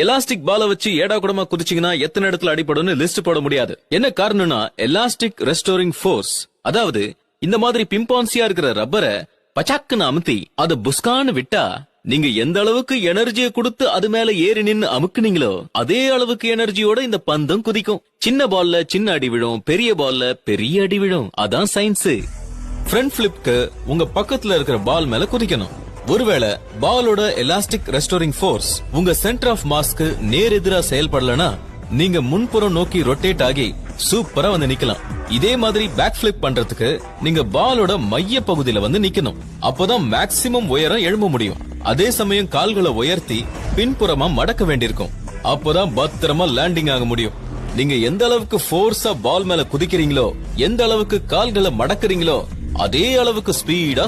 Elastic பால வச்சு ஏடா கூடமா குதிச்சீங்கன்னா எத்தனை இடத்துல அடிபடும்னு லிஸ்ட் போட முடியாது. என்ன காரணம்னா எலாஸ்டிக் ரெஸ்டோரிங் ஃபோர்ஸ். அதாவது இந்த மாதிரி பிம்பான்சியா இருக்கிற ரப்பரை பச்சாக்குன்னு அமுத்தி அத புஸ்கான்னு விட்டா நீங்க எந்த அளவுக்கு எனர்ஜியை கொடுத்து அது மேல ஏறி நின்னு அமுக்குனீங்களோ அதே அளவுக்கு எனர்ஜியோட இந்த பந்தும் குதிக்கும். சின்ன பால்ல சின்ன அடி விழும், பெரிய பால்ல பெரிய அடி விழும். அதான் சயின்ஸ். ஃப்ரண்ட் ஃபிளிப்க்கு உங்க பக்கத்துல இருக்கிற பால் மேல குதிக்கணும். ஒருவேளை பாலோட எலாஸ்டிக் ரெஸ்டோரிங் ஃபோர்ஸ் உங்க சென்டர் ஆஃப் மாஸ்க்கு நேர் எதிரா செயல்படலனா நீங்க முன்புறம் நோக்கி ரொட்டேட் ஆகி சூப்பரா வந்து நிக்கலாம். இதே மாதிரி பேக் ஃபிளிப் பண்றதுக்கு நீங்க பாலோட மைய பகுதியில வந்து நிக்கணும். அப்பதான் மேக்ஸிமம் உயரம் எழும்ப முடியும். அதே சமயம் கால்களை உயர்த்தி பின்புறமா மடக்க வேண்டியிருக்கும். அப்பதான் பத்திரமா லேண்டிங் ஆக முடியும். நீங்க எந்த அளவுக்கு ஃபோர்ஸா பால் மேல குதிக்கிறீங்களோ, எந்த அளவுக்கு கால்களை மடக்குறீங்களோ அதே அளவுக்கு ஸ்பீடா